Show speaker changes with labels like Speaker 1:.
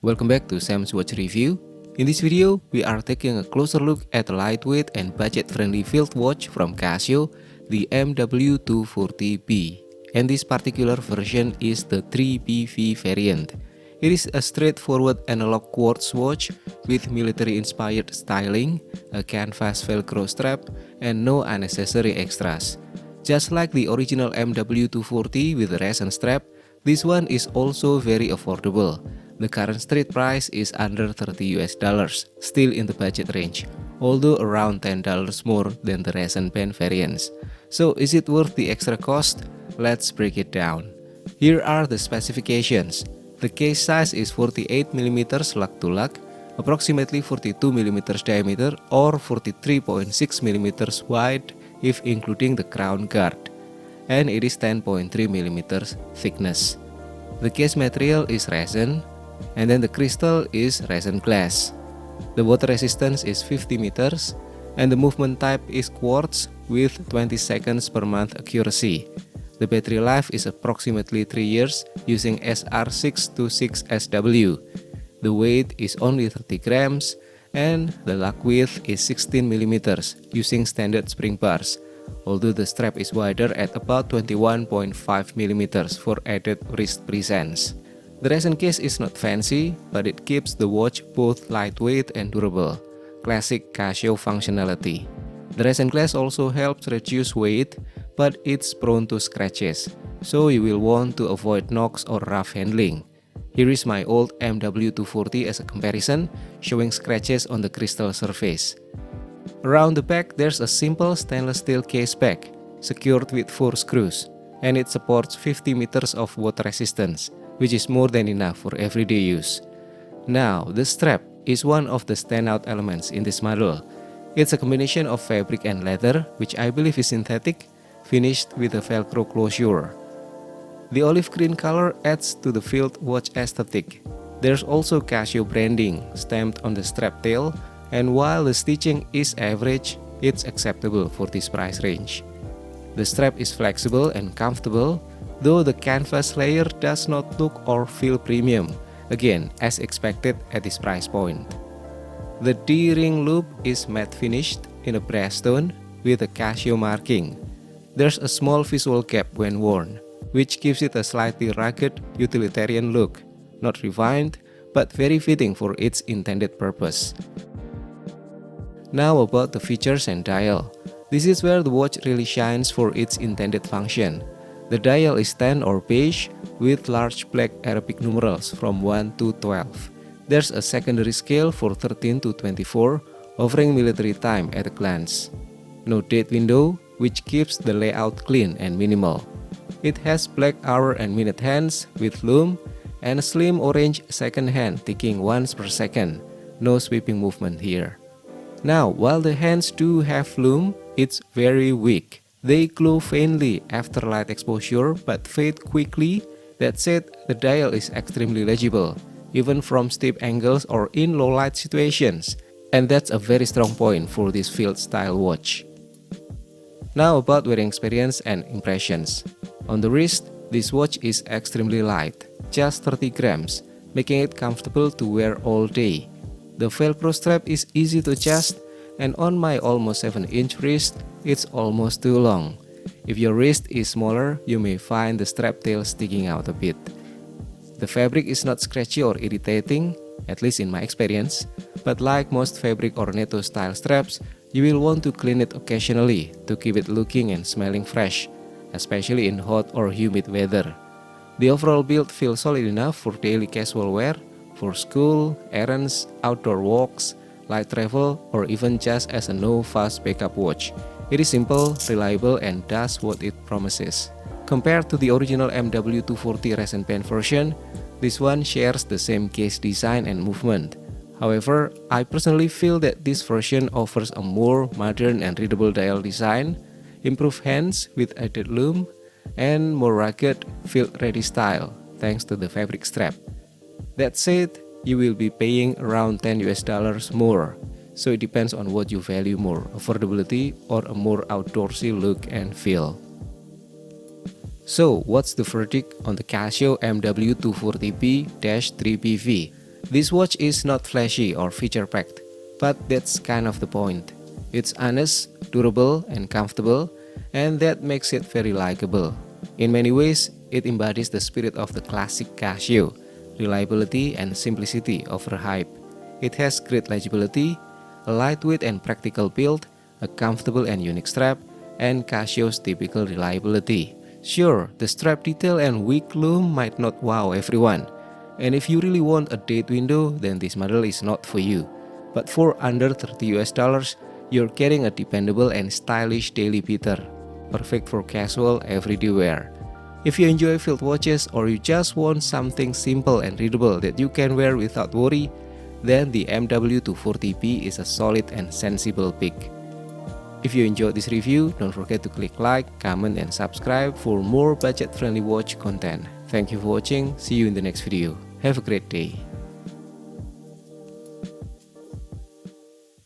Speaker 1: Welcome back to Sam's Watch Review. In this video, we are taking a closer look at a lightweight and budget-friendly field watch from Casio, the MW240B. And this particular version is the 3BV variant. It is a straightforward analog quartz watch with military-inspired styling, a canvas Velcro strap, and no unnecessary extras. Just like the original MW240 with the resin strap, this one is also very affordable. The current street price is under $30, still in the budget range, although around $10 more than the resin band variants. So is it worth the extra cost? Let's break it down. Here are the specifications. The case size is 48mm lug to lug, approximately 42mm diameter or 43.6mm wide if including the crown guard, and it is 10.3mm thickness. The case material is resin, and then the crystal is resin glass. The water resistance is 50 meters, and the movement type is quartz with 20 seconds per month accuracy. The battery life is approximately 3 years using SR626SW. The weight is only 30 grams, and the lug width is 16 millimeters using standard spring bars, although the strap is wider at about 21.5 millimeters for added wrist presence. The resin case is not fancy, but it keeps the watch both lightweight and durable. Classic Casio functionality. The resin glass also helps reduce weight, but it's prone to scratches, so you will want to avoid knocks or rough handling. Here is my old MW240 as a comparison, showing scratches on the crystal surface. Around the back, there's a simple stainless steel case back, secured with 4 screws, and it supports 50 meters of water resistance, which is more than enough for everyday use. Now, the strap is one of the standout elements in this model. It's a combination of fabric and leather, which I believe is synthetic, finished with a Velcro closure. The olive green color adds to the field watch aesthetic. There's also Casio branding stamped on the strap tail, and while the stitching is average, it's acceptable for this price range. The strap is flexible and comfortable, though the canvas layer does not look or feel premium, again as expected at this price point. The D-ring loop is matte finished in a brass tone with a Casio marking. There's a small visual gap when worn, which gives it a slightly rugged utilitarian look, not refined, but very fitting for its intended purpose. Now about the features and dial. This is where the watch really shines for its intended function. The dial is 10 or beige with large black Arabic numerals from 1 to 12. There's a secondary scale for 13 to 24, offering military time at a glance. No date window, which keeps the layout clean and minimal. It has black hour and minute hands with lume and a slim orange second hand ticking once per second. No sweeping movement here. Now, while the hands do have lume, it's very weak. They glow faintly after light exposure but fade quickly. That said, the dial is extremely legible, even from steep angles or in low light situations, and that's a very strong point for this field style watch. Now about wearing experience and impressions. On the wrist, this watch is extremely light, just 30 grams, making it comfortable to wear all day. The Velcro strap is easy to adjust, and on my almost 7-inch wrist, it's almost too long. If your wrist is smaller, you may find the strap tail sticking out a bit. The fabric is not scratchy or irritating, at least in my experience, but like most fabric or netto style straps, you will want to clean it occasionally to keep it looking and smelling fresh, especially in hot or humid weather. The overall build feels solid enough for daily casual wear, for school, errands, outdoor walks, light travel, or even just as a no-fuss backup watch. It is simple, reliable, and does what it promises. Compared to the original MW240 resin band version, this one shares the same case design and movement. However, I personally feel that this version offers a more modern and readable dial design, improved hands with added lume, and more rugged, field-ready style thanks to the fabric strap. That said, you will be paying around $10 more, so it depends on what you value more, affordability or a more outdoorsy look and feel. So, what's the verdict on the Casio MW240B-3BV? This watch is not flashy or feature-packed, but that's kind of the point. It's honest, durable, and comfortable, and that makes it very likable. In many ways, it embodies the spirit of the classic Casio, reliability and simplicity over hype. It has great legibility, a lightweight and practical build, a comfortable and unique strap, and Casio's typical reliability. Sure, the strap detail and weak loom might not wow everyone, and if you really want a date window, then this model is not for you. But for under $30, you're getting a dependable and stylish daily beater, perfect for casual everyday wear. If you enjoy field watches or you just want something simple and readable that you can wear without worry, then the MW240B is a solid and sensible pick. If you enjoyed this review, don't forget to click like, comment, and subscribe for more budget-friendly watch content. Thank you for watching, see you in the next video. Have a great day.